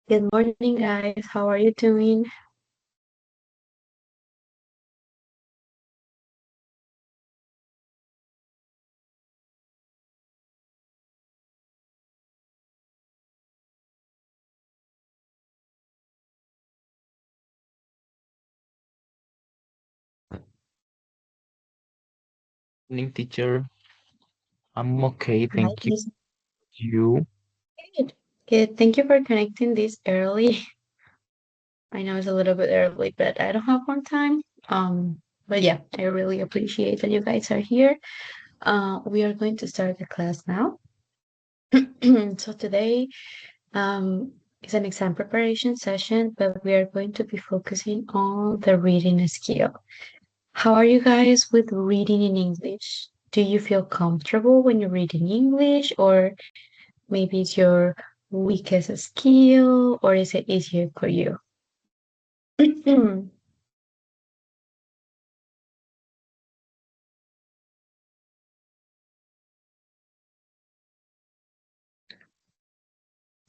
Good morning, guys. How are you doing? Evening, teacher. I'm okay, Hi, thank you. Miss. You? Good. Good. Thank you for connecting this early. I know it's a little bit early, but I don't have more time. But yeah, I really appreciate that you guys are here. We are going to start the class now. So today, is an exam preparation session, but we are going to be focusing on the reading skill. How are you guys with reading in English? Do you feel comfortable when you read in English, or maybe it's your weakest skill, or is it easier for you?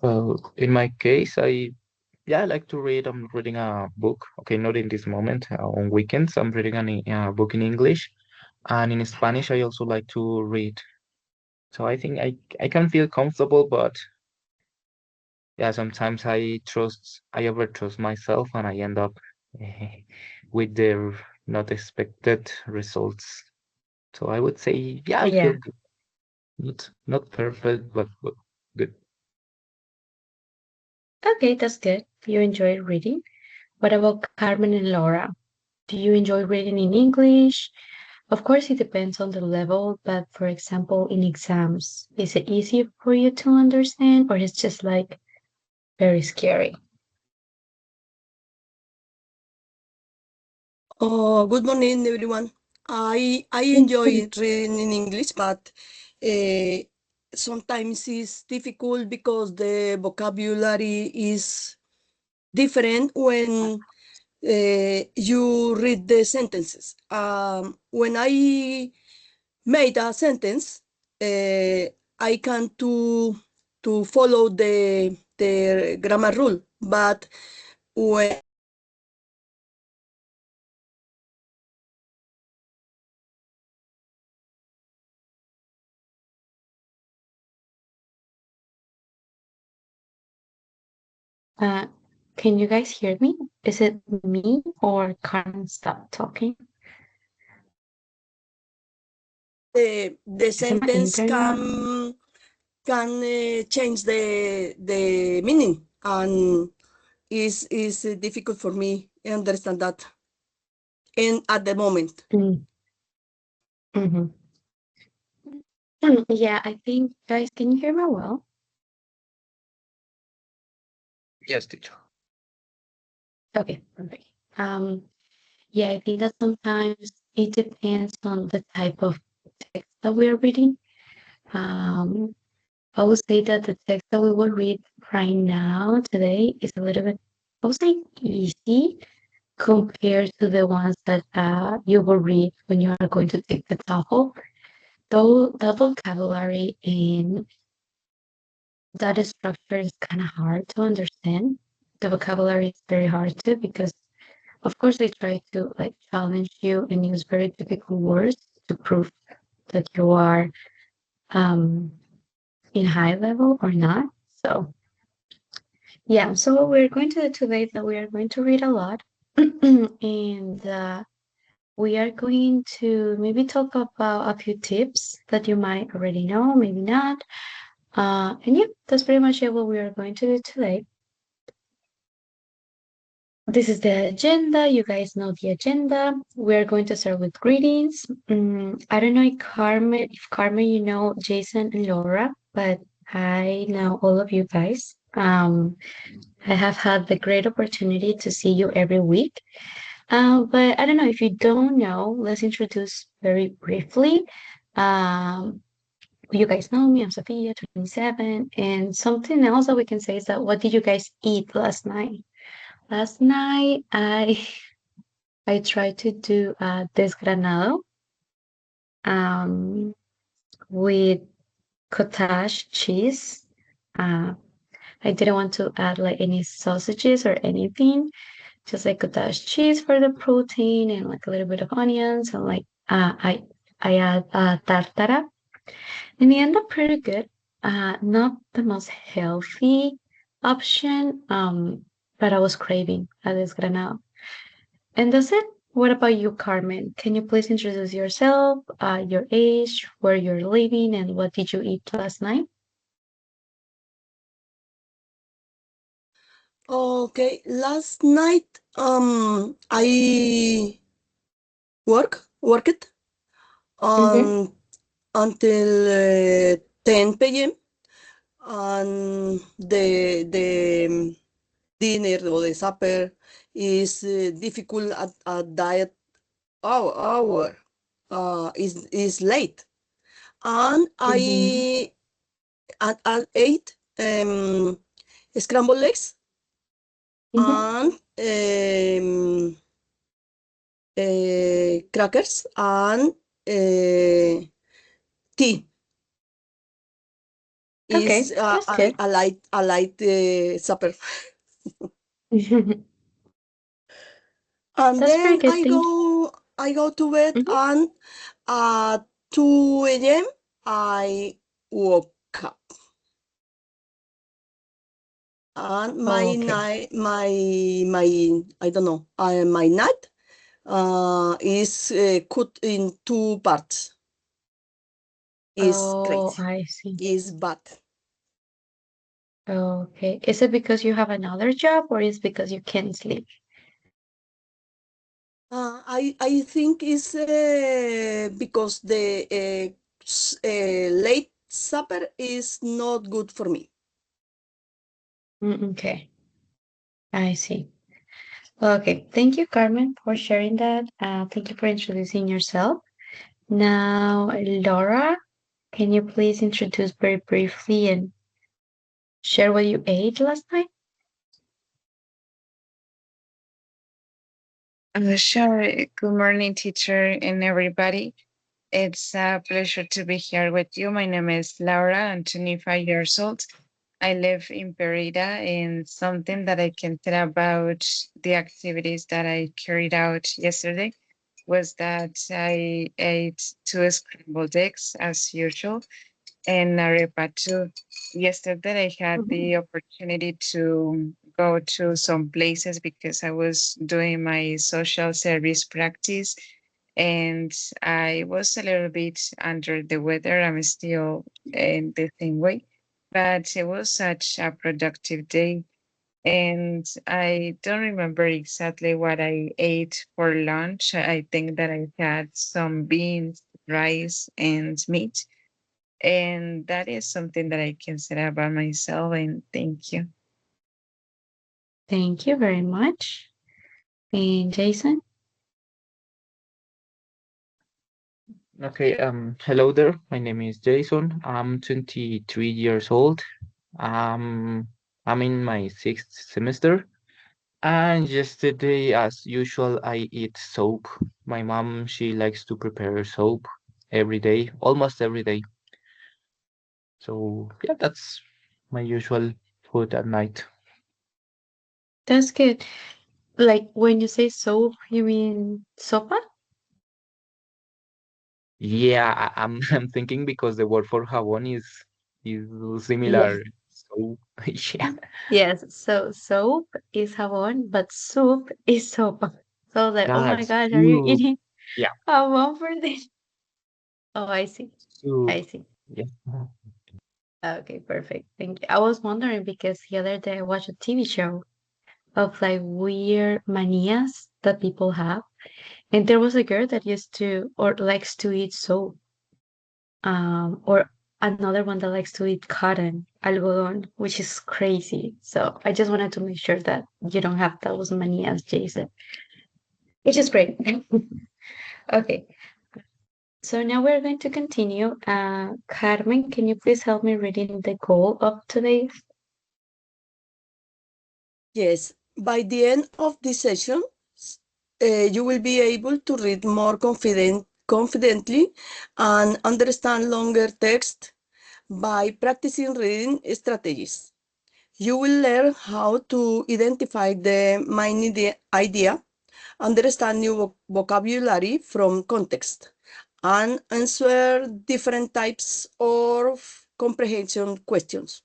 Well, in my case, I like to read. I'm reading a book. Okay, not in this moment. On weekends, I'm reading a book in English, and in Spanish, I also like to read. So I think I can feel comfortable, but yeah, sometimes I over trust myself, and I end up with the not expected results. So I would say, yeah, I feel Yeah. good. Not perfect, but good. Okay, that's good. You enjoy reading. What about Carmen and Laura? Do you enjoy reading in English? Of course, it depends on the level, but for example, in exams, is it easy for you to understand, or it's just like very scary? Good morning, everyone. I enjoy reading in English, but uh, sometimes it's difficult because the vocabulary is different when you read the sentences. When I made a sentence, I can to follow the grammar rule, but when Uh, can you guys hear me? Is it me or Carmen stopped talking? the Is it my sentence internet? can change the meaning, and is difficult for me understand that in at the moment. Mm-hmm. Yeah, I think, guys, can you hear me well? Yes, teacher. Okay, perfect. Yeah, I think that sometimes it depends on the type of text that we are reading. Um, I would say that the text that we will read right now today is a little bit, I would say, easy compared to the ones that you will read when you are going to take the TOEFL. Though the vocabulary in that structure is kind of hard to understand. The vocabulary is very hard to because, of course, they try to like challenge you and use very difficult words to prove that you are um, in high level or not. So, yeah. So what we're going to do today is that we are going to read a lot, and we are going to maybe talk about a few tips that you might already know, maybe not. And yeah, that's pretty much it what we are going to do today. This is the agenda. You guys know the agenda. We're going to start with greetings. I don't know if Carmen, you know Jason and Laura, but I know all of you guys. I have had the great opportunity to see you every week. But I don't know if you don't know, let's introduce very briefly. Um, you guys know me, I'm Sophia, 27. And something else that we can say is that what did you guys eat last night? Last night, I tried to do desgranado um, with cottage cheese. Uh, I didn't want to add like any sausages or anything. Just like cottage cheese for the protein and like a little bit of onions and like I add tartara and it ended up pretty good. Not the most healthy option, but I was craving a desgranado. And that's it. What about you, Carmen? Can you please introduce yourself, your age, where you're living, and what did you eat last night? Okay, last night I worked Mm-hmm. on until 10 p.m. and the dinner or the supper is difficult at that hour. Is late, and Mm-hmm. I ate scrambled eggs Mm-hmm. and crackers and tea. Is Okay, that's good. a light supper. And That's very then good. Thank you. I go to bed, Mm-hmm. and at 2 a.m. I woke up. And Okay. my I don't know, my night is cut in two parts. Is Oh, crazy. I see. Is bad. Okay. Is it because you have another job or is it because you can't sleep? I think it's because the late supper is not good for me. Okay. I see. Okay. Thank you, Carmen, for sharing that. Thank you for introducing yourself. Now, Laura, can you please introduce very briefly and share what you ate last night? Sure. Good morning, teacher and everybody. It's a pleasure to be here with you. My name is Laura. I'm 25 years old. I live in Perida, and something that I can tell about the activities that I carried out yesterday was that I ate two scrambled eggs as usual and arepa too. Yesterday, I had Mhm. the opportunity to go to some places because I was doing my social service practice, and I was a little bit under the weather. I'm still in the same way, but it was such a productive day. And I don't remember exactly what I ate for lunch. I think that I had some beans, rice, and meat, and that is something that I can say about myself. And thank you. Thank you very much. And Jason? Okay, hello there. My name is Jason. I'm 23 years old. Um, I'm in my sixth semester. And yesterday, as usual, I eat soup. My mom, she likes to prepare soup every day, almost every day. So yeah, that's my usual food at night. That's good. Like when you say soup, you mean sopa? Yeah, I'm I'm thinking because the word for jabón is Yeah. similar. So yeah, Yes. So soap is jabón, but soup is sopa. So I was like, oh my that's gosh, are you soup. eating Yeah, jabón for this? Oh, I see. soup. I see. Yeah. Okay, perfect. Thank you. I was wondering because the other day I watched a TV show of like weird manias that people have. And there was a girl that used to or likes to eat soap. Or another one that likes to eat cotton, algodón, which is crazy. So I just wanted to make sure that you don't have those manias, Jason, which is great. Okay, so now we're going to continue. Carmen, can you please help me reading the goal of today? Yes, by the end of this session, you will be able to read more confidently and understand longer text by practicing reading strategies. You will learn how to identify the main idea, understand new vocabulary from context, and answer different types of comprehension questions.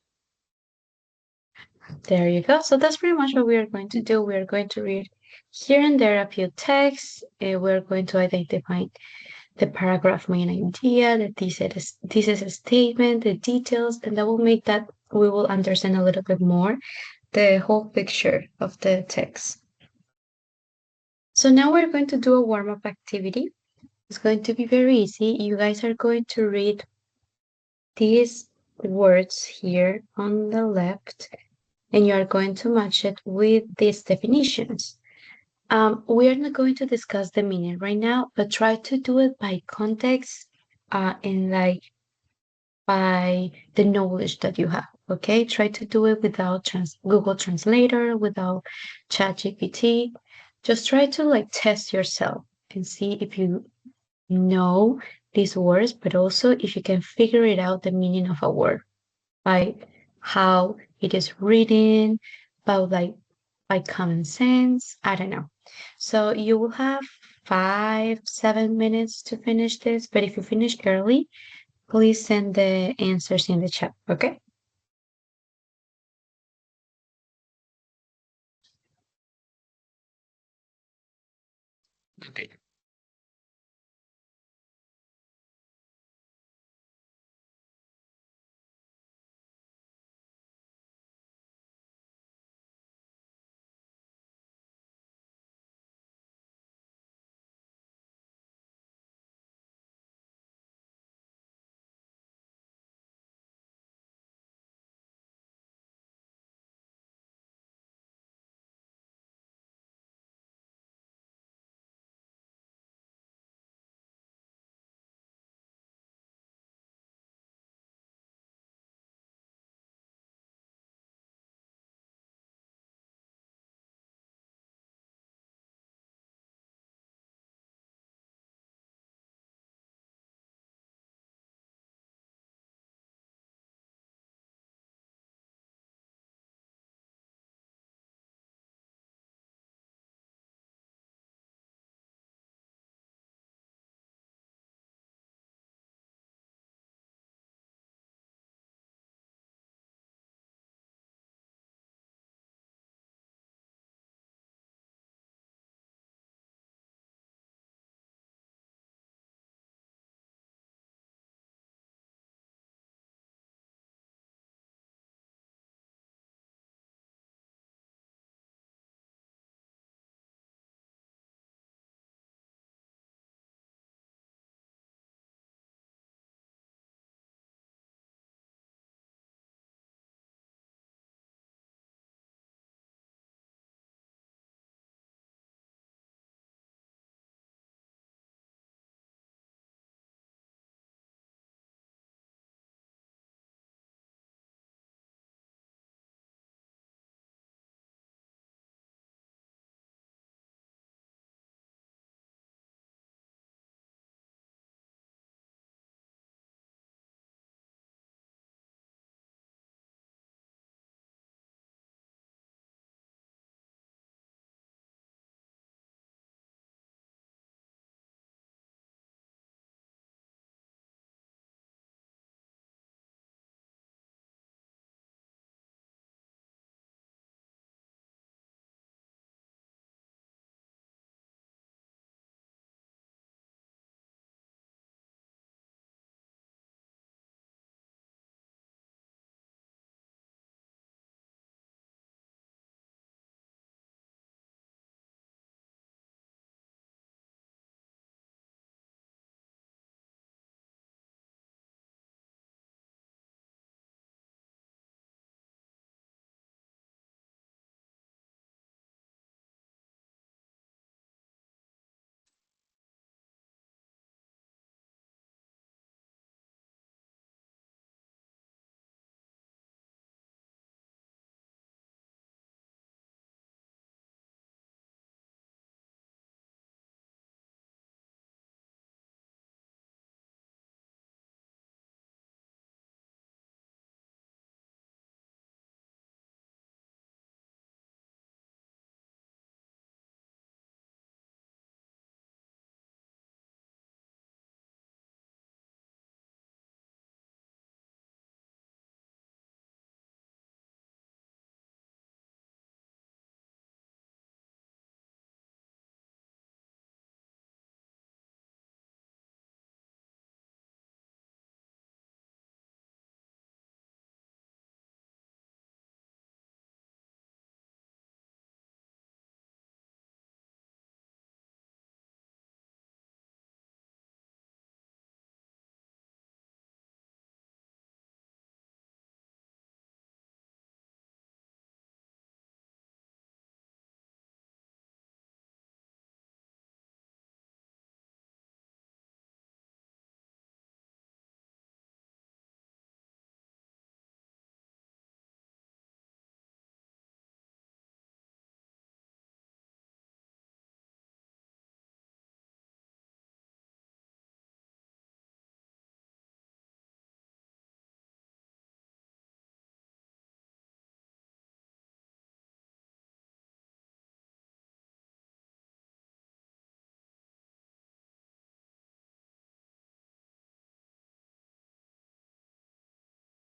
There you go. So that's pretty much what we are going to do. We are going to read here and there a few texts. We're going to identify the paragraph main idea, the thesis statement, the details, and that will make that we will understand a little bit more the whole picture of the text. So now we're going to do a warm-up activity. It's going to be very easy. You guys are going to read these words here on the left, and you are going to match it with these definitions. We are not going to discuss the meaning right now, but try to do it by context and like by the knowledge that you have. Okay, try to do it without Google Translator, without ChatGPT. Just try to like test yourself and see if you know these words, but also if you can figure it out the meaning of a word by how it is written, by common sense. I don't know. So you will have 5-7 minutes to finish this, but if you finish early, please send the answers in the chat, okay? Okay.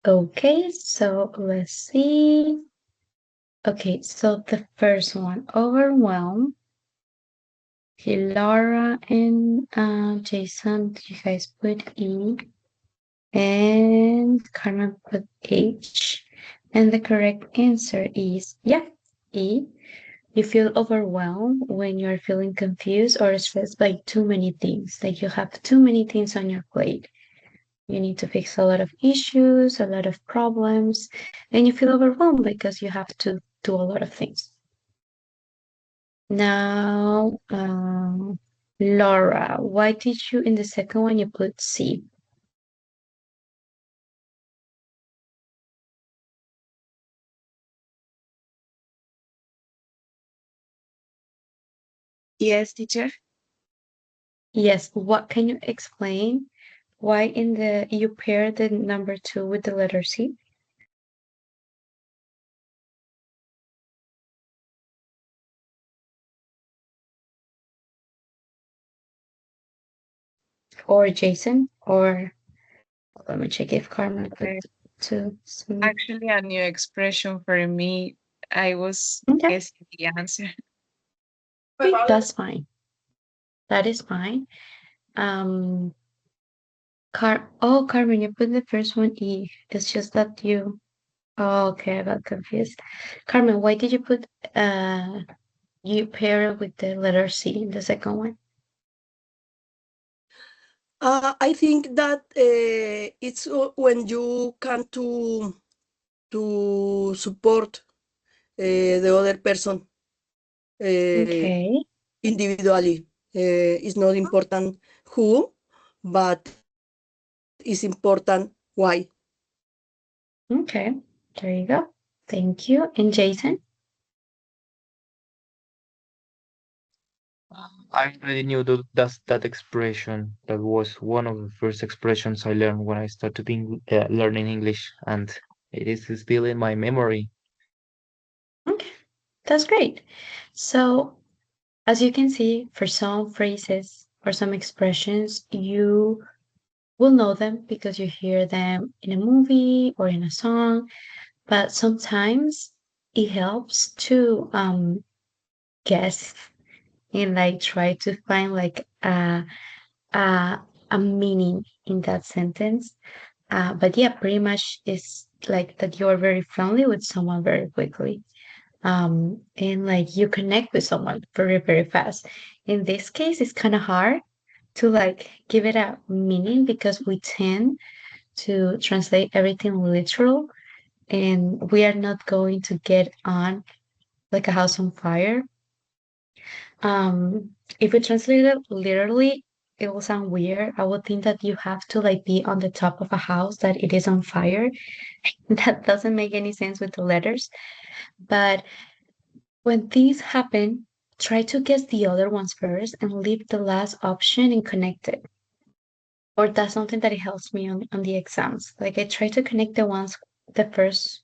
Okay, so let's see. Okay, so the first one, overwhelm. Okay, Laura and Jason, you guys put E, and Carmen put H. And the correct answer is, yeah, E. You feel overwhelmed when you're feeling confused or stressed by too many things. Like you have too many things on your plate. You need to fix a lot of issues, a lot of problems, and you feel overwhelmed because you have to do a lot of things. Now, Laura, why did you in the second one you put C? Yes, teacher. Yes, what can you explain why in the you pair the number 2 with the letter C? Or Jason? Or let me check if Carmen put Okay. 2 C. Actually, a new expression for me. I was Okay, guessing the answer. that's fine. That is fine. Um, Carmen, you put the first one E. It's just that you. Oh, okay, I got confused. Carmen, why did you put you pair it with the letter C in the second one? I think that it's when you can to support the other person Okay, individually. It's not important who, but it's important why. okay, there you go. Thank you. And Jason? I already knew that expression. That was one of the first expressions I learned when I started learning English, and it is still in my memory. Okay, that's great. So, as you can see, for some phrases or some expressions, you will know them because you hear them in a movie or in a song, but sometimes it helps to guess and like try to find like a, a meaning in that sentence. But yeah, pretty much it's like that you're very friendly with someone very quickly. And like you connect with someone very, very fast. In this case, it's kind of hard to like give it a meaning because we tend to translate everything literal and we are not going to get on like a house on fire. If we translate it literally, it will sound weird. I would think that you have to like be on the top of a house that it is on fire. That doesn't make any sense with the letters. But when things happen, try to guess the other ones first and leave the last option and connect it. Or that's something that it helps me on the exams. Like I try to connect the first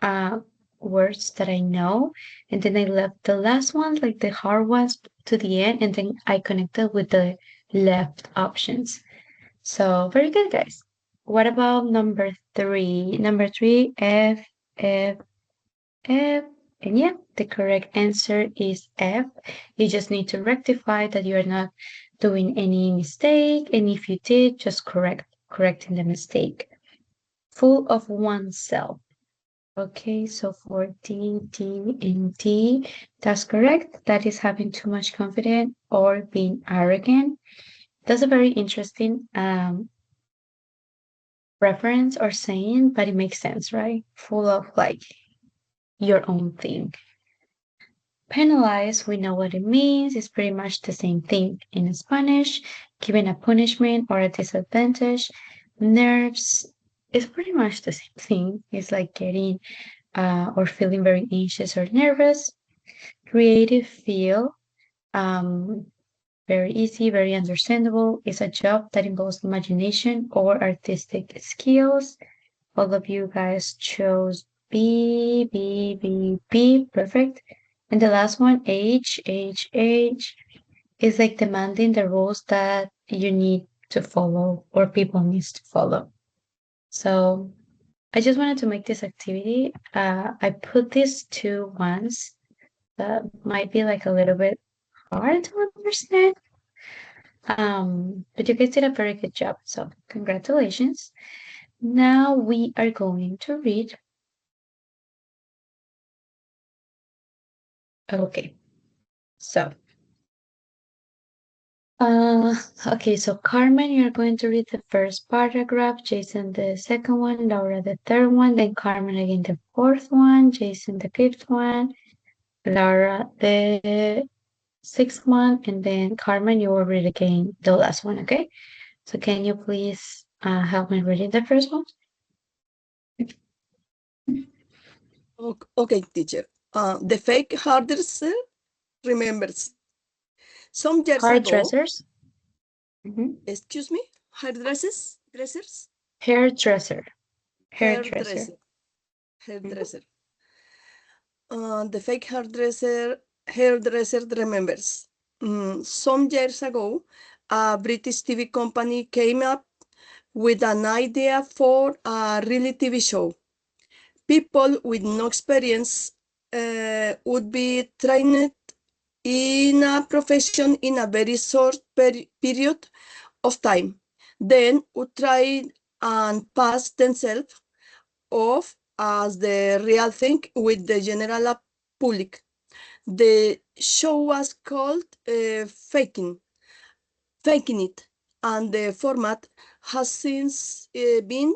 uh words that I know, and then I left the last ones, like the hard ones, to the end, and then I connected with the left options. So very good, guys. What about number 3? Number 3, F, F, and yeah, the correct answer is F. You just need to rectify that you are not doing any mistake, and if you did, just correcting the mistake. Full of oneself. Okay, so for D, D, and D, that's correct. That is having too much confidence or being arrogant. That's a very interesting reference or saying, but it makes sense, right? Full of like your own thing. Penalize, we know what it means. It's pretty much the same thing in Spanish. Given a punishment or a disadvantage. Nerves is pretty much the same thing. It's like getting or feeling very anxious or nervous. Creative feel, very easy, very understandable. It's a job that involves imagination or artistic skills. All of you guys chose B, B, B, B. Perfect. And the last one, H, H, H, is like demanding the rules that you need to follow or people needs to follow. So I just wanted to make this activity. I put these two ones that might be like a little bit hard to understand. But you guys did a very good job, so congratulations. Now we are going to read. Okay, so okay, so Carmen, you're going to read the first paragraph, Jason the second one, Laura the third one, then Carmen again the fourth one, Jason the fifth one, Laura the sixth one, and then Carmen, you will read again the last one, okay? So can you please help me reading the first one? Okay, teacher. The fake hairdresser remembers. Some years ago, Hairdressers? excuse me, hairdressers, dressers, Hairdresser. hairdresser, hairdresser. The fake hairdresser remembers. Some years ago, a British TV company came up with an idea for a reality TV show. People with no experience would be trained in a profession in a very short period of time, then would try and pass themselves off as the real thing with the general public. The show was called Faking It, and the format has since been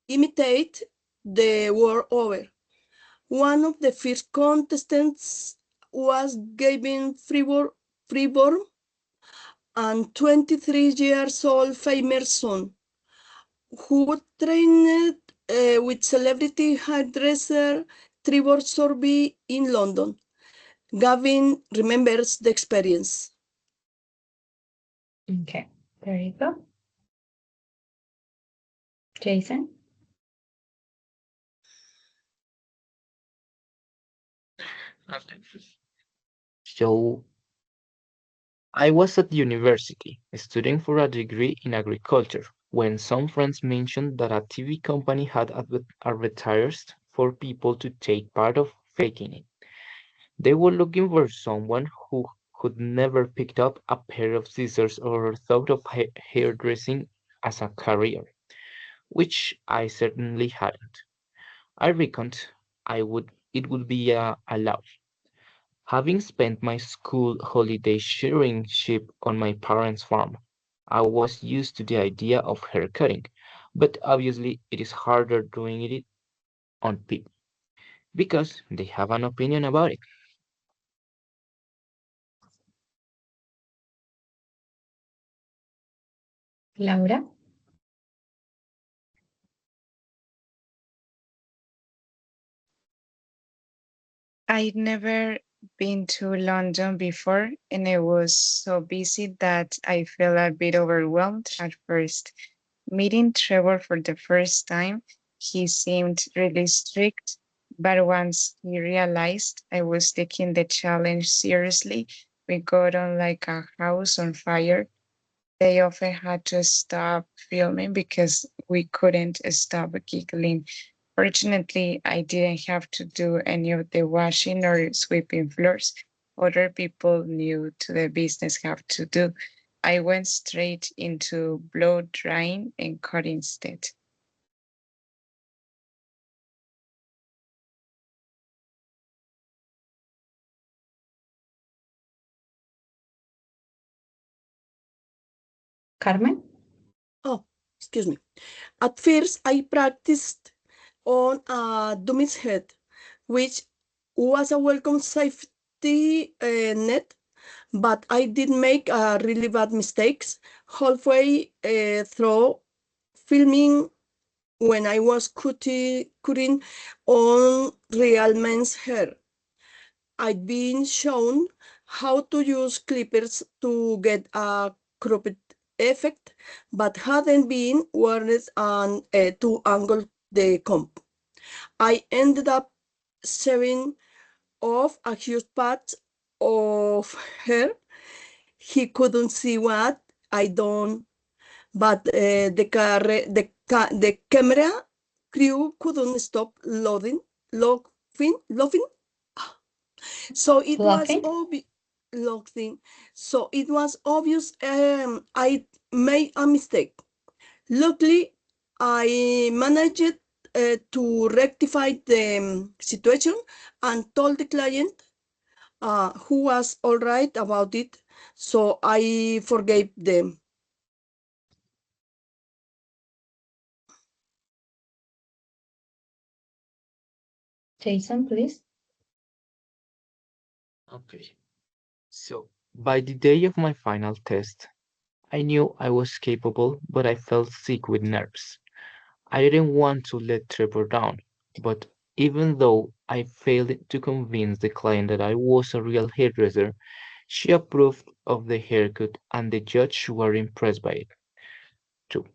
imitated the world over. One of the first contestants was Gavin Freeborn, and 23 years old famous son, who trained with celebrity hairdresser Trevor Sorby in London. Gavin remembers the experience. Okay, there you go. Jason? So I was at university studying for a degree in agriculture when some friends mentioned that a TV company had advertised for people to take part of faking it. They were looking for someone who could never picked up a pair of scissors or thought of hairdressing as a career, which I certainly hadn't. I reckoned it would be a laugh. Having spent my school holiday shearing sheep on my parents' farm, I was used to the idea of hair cutting, but obviously it is harder doing it on people because they have an opinion about it. Laura? I'd never been to London before, and I was so busy that I felt a bit overwhelmed at first. Meeting Trevor for the first time, he seemed really strict, but once he realized I was taking the challenge seriously, we got on like a house on fire. They often had to stop filming because we couldn't stop giggling. Fortunately, I didn't have to do any of the washing or sweeping floors. Other people new to the business have to do. I went straight into blow drying and cutting instead. Carmen? Oh, excuse me. At first, I practiced on a dummy's head, which was a welcome safety net, but I did make really bad mistakes halfway through filming when I was cutting on real men's hair. I'd been shown how to use clippers to get a cropped effect, but hadn't been warned on to angle the comb. I ended up shaving off a huge patch of hair. He couldn't see what I done, but the camera crew couldn't stop laughing. So it was Laughing? obvious. Laughing. So it was obvious I made a mistake. Luckily, I managed to rectify the situation and told the client who was all right about it. So I forgave them. Jason, please. Okay. So, by the day of my final test, I knew I was capable, but I felt sick with nerves. I didn't want to let Trevor down, but even though I failed to convince the client that I was a real hairdresser, she approved of the haircut and the judge were impressed by it too.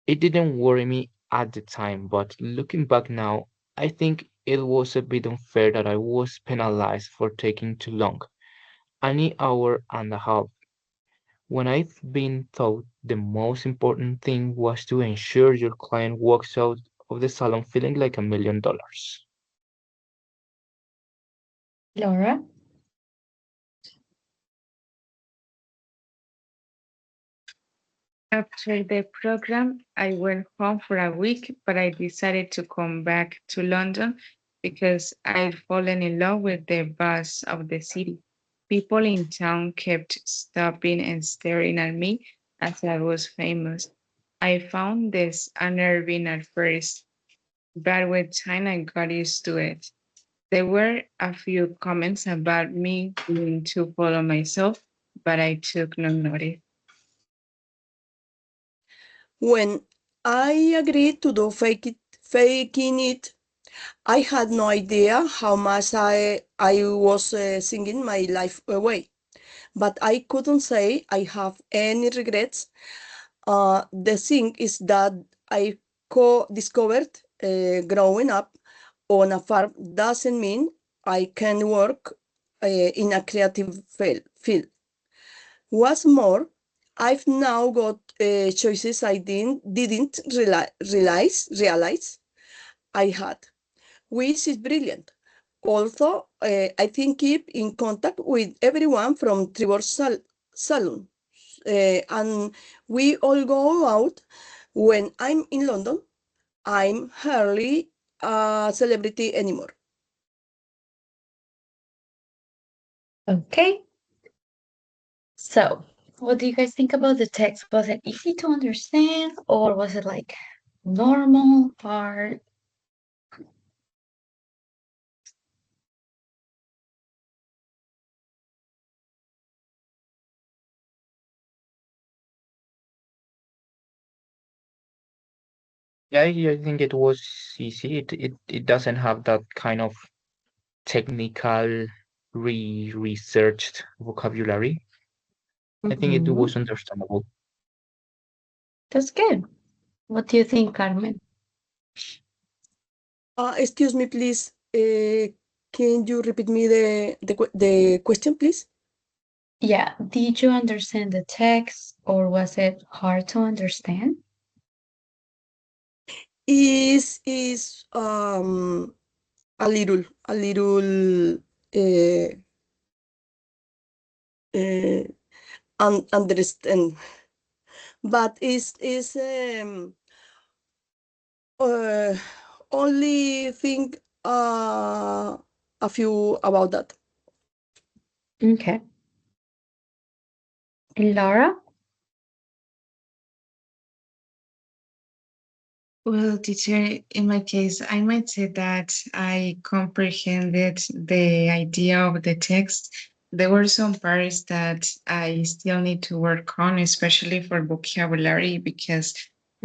It didn't worry me at the time, but looking back now, I think it was a bit unfair that I was penalized for taking too long, an hour and a half, when I've been taught the most important thing was to ensure your client walks out of the salon feeling like $1 million. Laura? After the program, I went home for a week, but I decided to come back to London because I'd fallen in love with the buzz of the city. People in town kept stopping and staring at me as I was famous. I found this unnerving at first, but with time I got used to it. There were a few comments about me being too full of myself, but I took no notice. When I agreed to do faking it, I had no idea how much I was singing my life away. But I couldn't say I have any regrets. The thing is that I discovered growing up on a farm doesn't mean I can work in a creative field. What's more, I've now got choices I didn't realize I had, which is brilliant. Also, I think keep in contact with everyone from Trevor Salon, and we all go out. When I'm in London, I'm hardly a celebrity anymore. Okay. So, what do you guys think about the text? Was it easy to understand or was it like normal, hard? Yeah, I think it was easy. It doesn't have that kind of technical researched vocabulary. I think it Mhm. was understandable. That's good. What do you think, Carmen? Excuse me, please. Can you repeat me the question, please? Yeah, did you understand the text or was it hard to understand? Is a little uh, uh, understand, but is uh, only think a few about that. Okay. And Laura? Well, teacher, in my case, I might say that I comprehended the idea of the text. There were some parts that I still need to work on, especially for vocabulary, because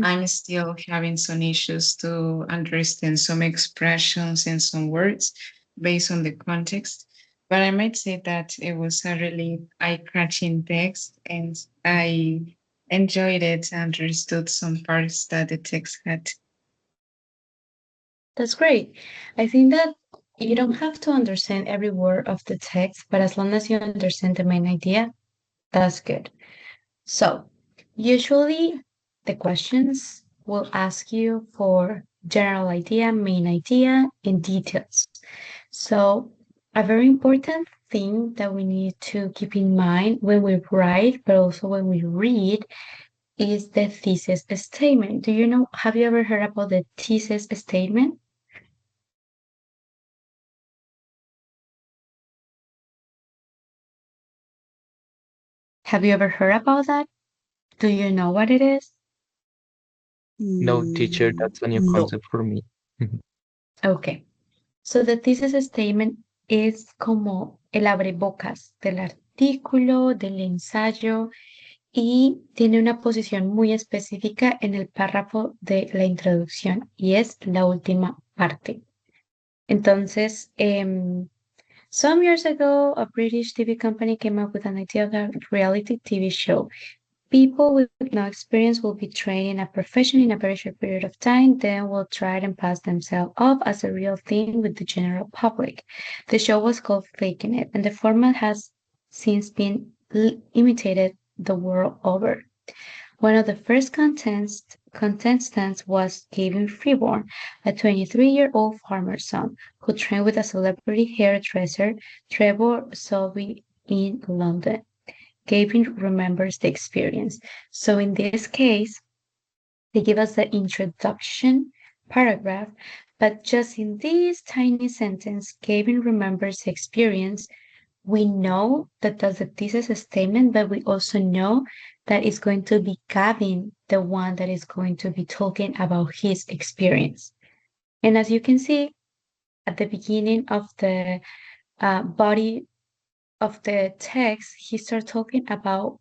I'm still having some issues to understand some expressions and some words based on the context. But I might say that it was a really eye-catching text, and I enjoyed it, understood some parts that the text had. That's great. I think that you don't have to understand every word of the text, but as long as you understand the main idea, that's good. So, usually the questions will ask you for general idea, main idea, and details. So a very important thing that we need to keep in mind when we write, but also when we read, is the thesis statement. Do you know, have you ever heard about the thesis statement? Have you ever heard about that? Do you know what it is? No, teacher, that's a new No. concept for me. Okay. So the thesis statement es como el abrebocas del artículo, del ensayo, y tiene una posición muy específica en el párrafo de la introducción y es la última parte. Entonces, some years ago, a British TV company came up with an idea of a reality TV show. People with no experience will be trained in a profession in a very short period of time, then will try and pass themselves off as a real thing with the general public. The show was called Faking It, and the format has since been imitated the world over. One of the first contestants was Gavin Freeborn, a 23-year-old farmer's son who trained with a celebrity hairdresser, Trevor Solby, in London. Gavin remembers the experience. So in this case, they give us the introduction paragraph, but just in this tiny sentence, Gavin remembers the experience. We know that that's a thesis statement, but we also know that it's going to be Gavin, the one that is going to be talking about his experience. And as you can see at the beginning of the body of the text, he starts talking about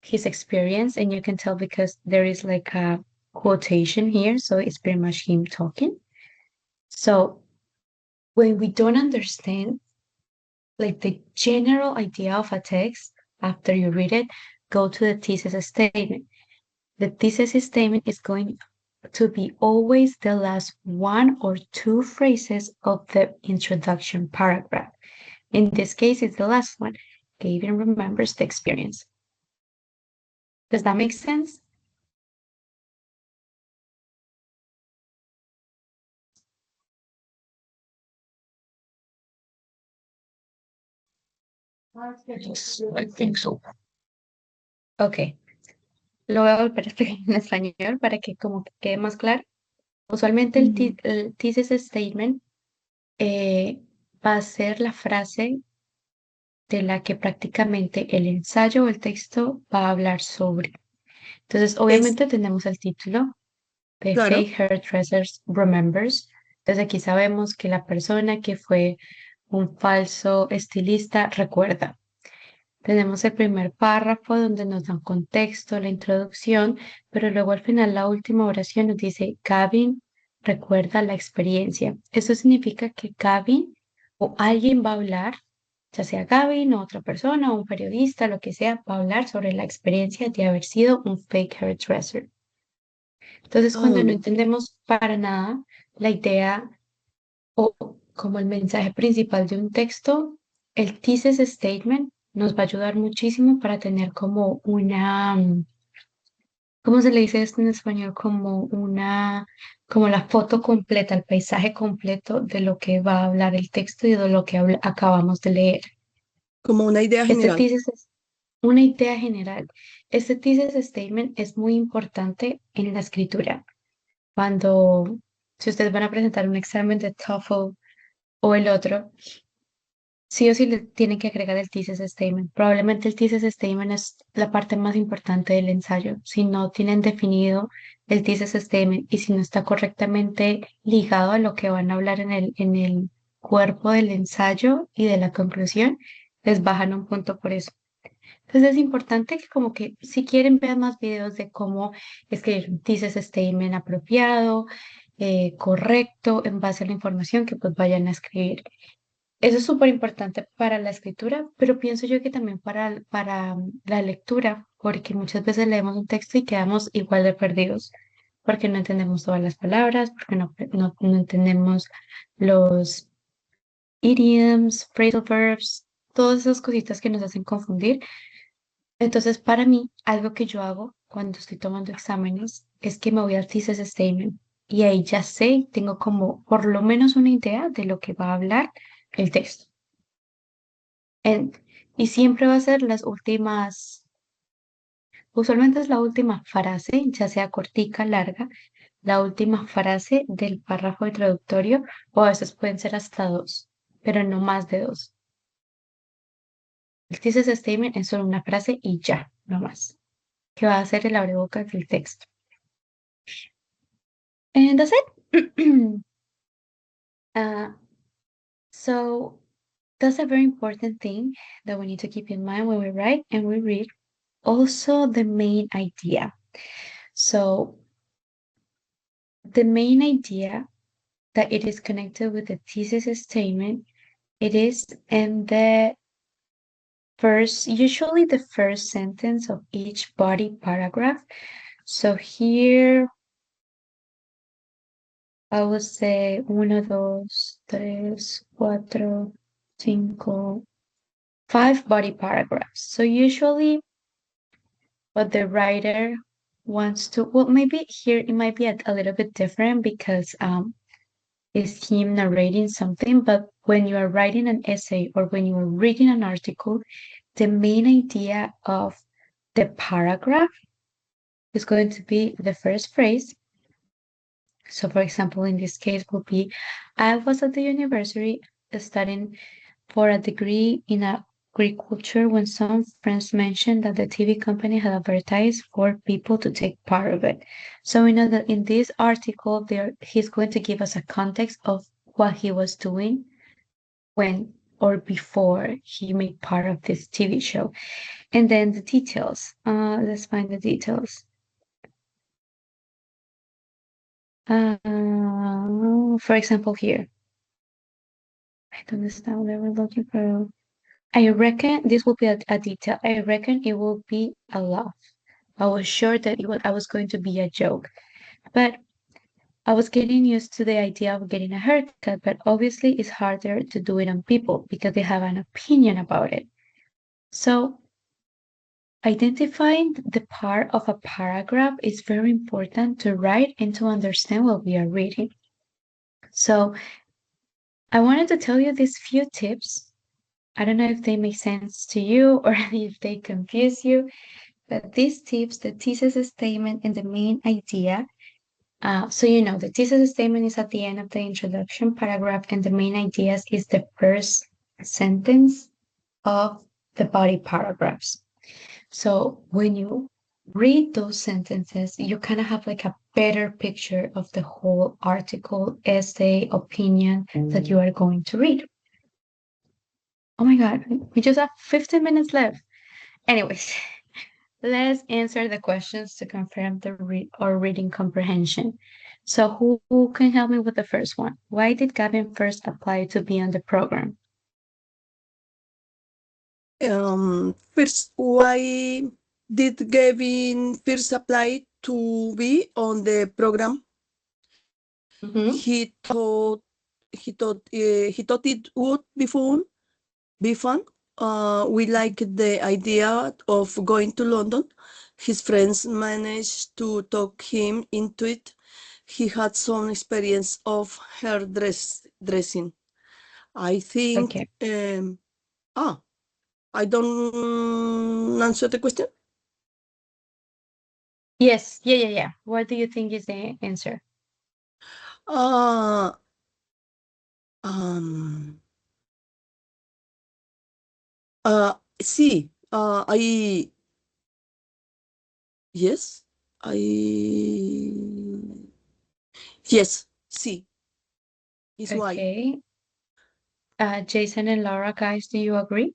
his experience, and you can tell because there is like a quotation here, so it's pretty much him talking. So when we don't understand like the general idea of a text after you read it, go to the thesis statement. The thesis statement is going to be always the last one or two phrases of the introduction paragraph. In this case, it's the last one. Gavin remembers the experience. Does that make sense? Yes, I think so. Ok. Lo voy a volver a explicar en español para que como que quede más claro. Usualmente el thesis statement va a ser la frase de la que prácticamente el ensayo o el texto va a hablar sobre. Entonces, obviamente tenemos el título de Claro. Fake Hairdressers Remembers. Entonces aquí sabemos que la persona que fue un falso estilista recuerda. Tenemos el primer párrafo donde nos dan contexto, la introducción, pero luego al final la última oración nos dice, Gavin recuerda la experiencia. Eso significa que Gavin o alguien va a hablar, ya sea Gavin o otra persona o un periodista, lo que sea, va a hablar sobre la experiencia de haber sido un fake hairdresser. Entonces, cuando no entendemos para nada la idea o como el mensaje principal de un texto, el thesis statement nos va a ayudar muchísimo para tener como una, ¿cómo se le dice esto en español? Como la foto completa, el paisaje completo de lo que va a hablar el texto y de lo que acabamos de leer. Como una idea Este general. thesis es una idea general. Este thesis statement es muy importante en la escritura. Si ustedes van a presentar un examen de TOEFL o el otro, sí o sí le tienen que agregar el thesis statement. Probablemente el thesis statement es la parte más importante del ensayo. Si no tienen definido el thesis statement y si no está correctamente ligado a lo que van a hablar en el cuerpo del ensayo y de la conclusión, les bajan un punto por eso. Entonces es importante que como que si quieren ver más videos de cómo escribir un thesis statement apropiado, correcto, en base a la información que pues vayan a escribir. Eso es súper importante para la escritura, pero pienso yo que también para la lectura, porque muchas veces leemos un texto y quedamos igual de perdidos, porque no entendemos todas las palabras, porque no entendemos los idioms, phrasal verbs, todas esas cositas que nos hacen confundir. Entonces, para mí, algo que yo hago cuando estoy tomando exámenes es que me voy al thesis statement y ahí ya sé, tengo como por lo menos una idea de lo que va a hablar el texto. Y siempre va a ser las últimas, usualmente es la última frase, ya sea cortica, larga, la última frase del párrafo introductorio, o a veces pueden ser hasta dos, pero no más de dos. El thesis statement es solo una frase y ya, no más, que va a ser el abrebocas del texto. And that's it. Uh, so that's a very important thing that we need to keep in mind when we write and we read. Also, the main idea. So, the main idea that it is connected with the thesis statement, it is in the first, usually the first sentence of each body paragraph. So here I would say 1, 2, 3, 4, 5, 5 body paragraphs. So usually what the writer wants to, well, maybe here it might be a little bit different because it's him narrating something, but when you are writing an essay or when you are reading an article, the main idea of the paragraph is going to be the first phrase. So, for example, in this case would be, I was at the university studying for a degree in agriculture when some friends mentioned that the TV company had advertised for people to take part of it. So we know that in this article, he's going to give us a context of what he was doing when or before he made part of this TV show. And then the details. Let's find the details. For example, here. I don't understand what they were looking for. I reckon this will be a detail. I reckon it will be a laugh. I was sure that I was going to be a joke. But I was getting used to the idea of getting a haircut, but obviously it's harder to do it on people because they have an opinion about it. So identifying the part of a paragraph is very important to write and to understand what we are reading. So I wanted to tell you these few tips. I don't know if they make sense to you or if they confuse you, but these tips, the thesis statement and the main idea. So you know, the thesis statement is at the end of the introduction paragraph, and the main ideas is the first sentence of the body paragraphs. So when you read those sentences, you kind of have like a better picture of the whole article, essay, opinion that you are going to read. Oh my God, we just have 15 minutes left. Anyways, let's answer the questions to confirm our reading comprehension. So who can help me with the first one? Why did Gavin first apply to be on the program? First, why did Gavin first apply to be on the program? He thought it would be fun. We liked the idea of going to London. His friends managed to talk him into it. He had some experience of hairdressing. I think. Okay. I don't answer the question. Yes, yeah. What do you think is the answer? Uh, um, sí, yes, yes, sí, is why. Okay. Jason and Laura, guys, do you agree?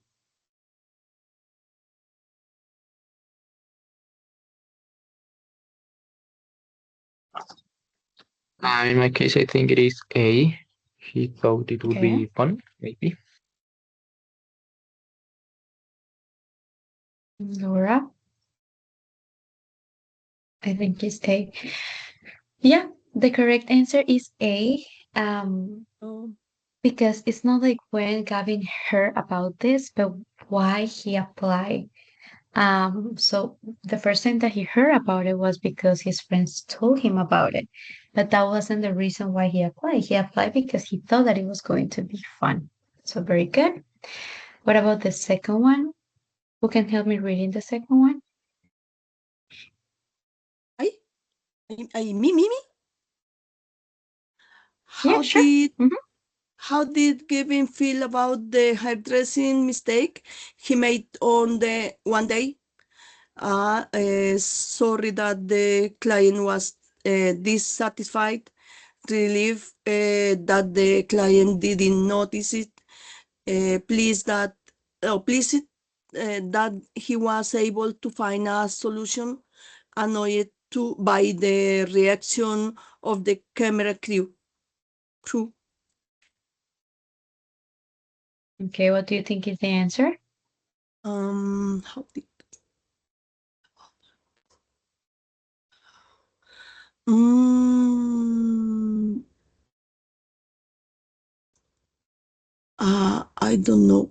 In my case, I think it is A. He thought it would Okay. be fun, maybe. Laura, I think it's A. Yeah, the correct answer is A. Oh, Because it's not like when Gavin heard about this, but why he applied. So the first time that he heard about it was because his friends told him about it. but that wasn't the reason why he applied. He applied because he thought that it was going to be fun. So very good. What about the second one? Who can help me reading the second one? I, me? Yeah, How sure. did Mhm. how did Gavin feel about the hairdressing mistake he made on the one day? Sorry that the client was dissatisfied. Relief that the client didn't notice it. Pleased that pleased that he was able to find a solution. Annoyed by the reaction of the camera crew. Okay, what do you think is the answer? How did mm, I don't know.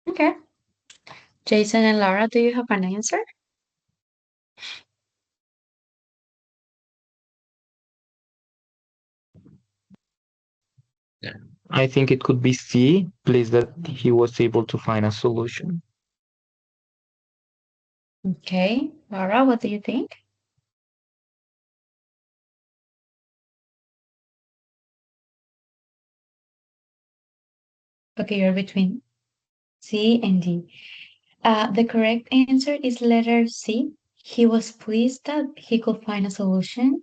Okay. Jason and Laura, do you have an answer? I think it could be C, please, that he was able to find a solution. Okay. Laura, what do you think? Okay, you're between C and D. The correct answer is letter C. He was pleased that he could find a solution.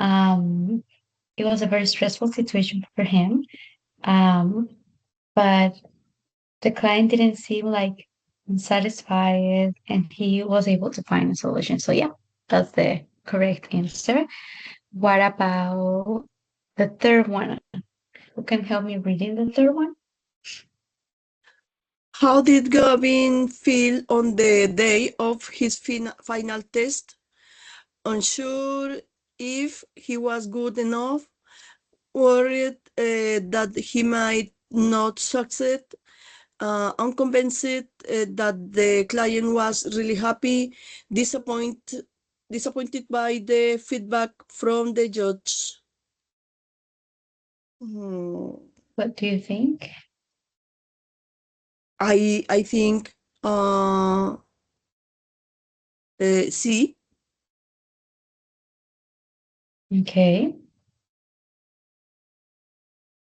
It was a very stressful situation for him. But the client didn't seem like satisfied and he was able to find a solution. So yeah, that's the correct answer. What about the third one? Who can help me reading the third one? How did Gavin feel on the day of his final test? Unsure if he was good enough, worried that he might not succeed, unconvinced that the client was really happy, disappointed by the feedback from the judge. Hmm, What do you think? I think C. Okay.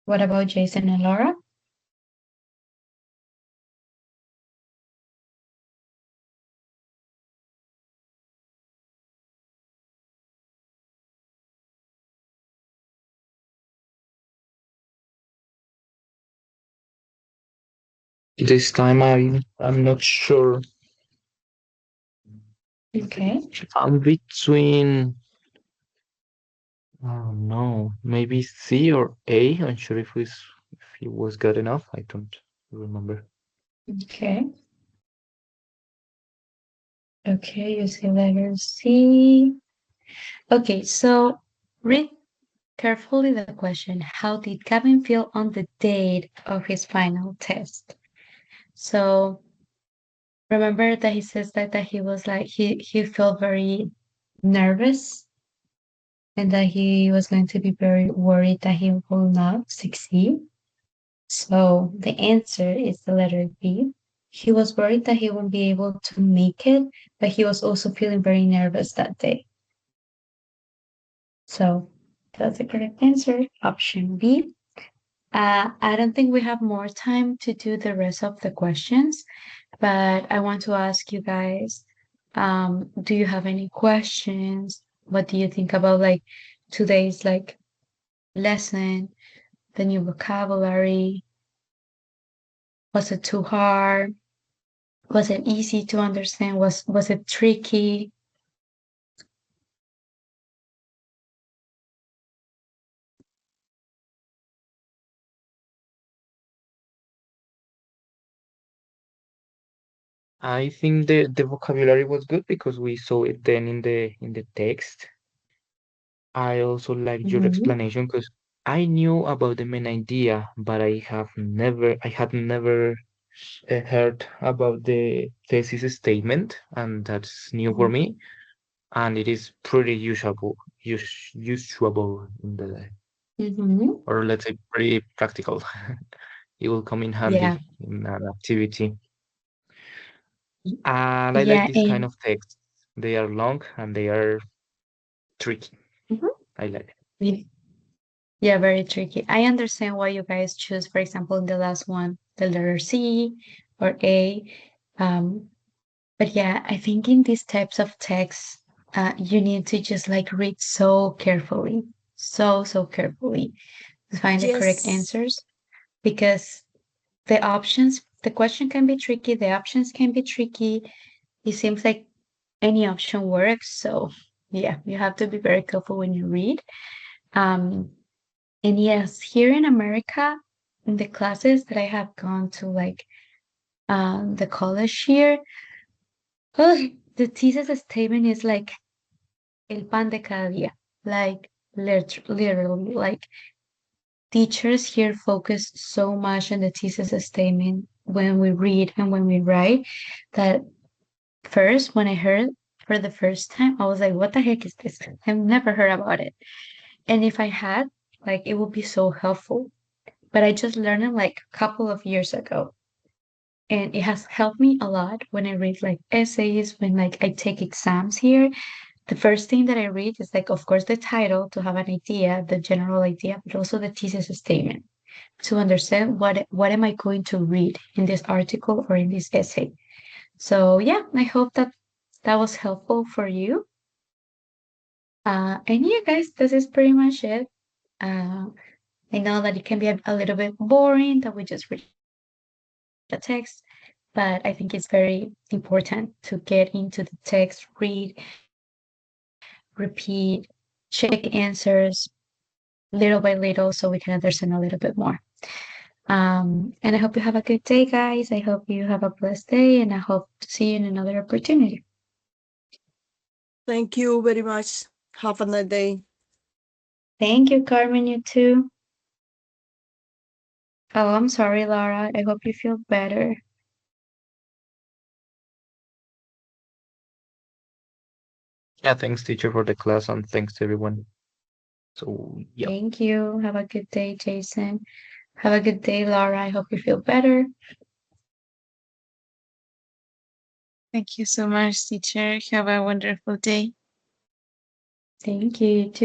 What about Jason and Laura? This time I'm not sure. Okay. I'm between, oh no, maybe C or A. I'm sure if he was good enough. I don't remember. Okay. Okay, you see letter C. Okay, so read carefully the question. How did Gavin feel on the date of his final test? So remember that he says that he was like he felt very nervous and that he was going to be very worried that he will not succeed. So the answer is the letter B. He was worried that he wouldn't be able to make it, but he was also feeling very nervous that day. So that's the correct answer, option B. I don't think we have more time to do the rest of the questions, but I want to ask you guys, do you have any questions? What do you think about like today's like lesson, the new vocabulary? Was it too hard? Was it easy to understand? Was it tricky? I think the vocabulary was good because we saw it then in the text. I also liked your Mhm. explanation because I knew about the main idea, but I had never heard about the thesis statement, and that's new for Mhm. me. and it is pretty usable in the, Mhm. or let's say pretty practical. It will come in Yeah. handy in an activity. And I like Yeah. this kind And of text. They are long and they are tricky. Mhm. I like it. Yeah, yeah, very tricky. I understand why you guys choose, for example, in the last one, the letter C or A. Um, but yeah, I think in these types of texts, you need to just like read so carefully, so carefully to find the correct Yes. answers because the question can be tricky, the options can be tricky. It seems like any option works. So yeah, you have to be very careful when you read. Um, and yes, here in America, in the classes that I have gone to, like the college here, oh, the thesis statement is like el pan de cada día. Like literally, like teachers here focus so much on the thesis statement when we read and when we write that first, when I heard for the first time, I was like, what the heck is this? I've never heard about it. And if I had, like, it would be so helpful. But I just learned it like a couple of years ago. And it has helped me a lot when I read like essays, when like I take exams here. The first thing that I read is like, of course, the title to have an idea, the general idea, but also the thesis statement to understand what am I going to read in this article or in this essay. So yeah, I hope that that was helpful for you. And yeah, guys, this is pretty much it. Uh, I know that it can be a little bit boring that we just read the text, but I think it's very important to get into the text, read, repeat, check answers little by little so we can understand a little bit more. And I hope you have a good day, guys. I hope you have a blessed day, and I hope to see you in another opportunity. Thank you very much. Have a nice day. Thank you, Carmen. You too. Oh, I'm sorry, Laura. I hope you feel better. Yeah, thanks teacher for the class and thanks everyone. So yeah. Thank you. Have a good day, Jason. Have a good day, Laura. I hope you feel better. Thank you so much, teacher. Have a wonderful day. Thank you, you too.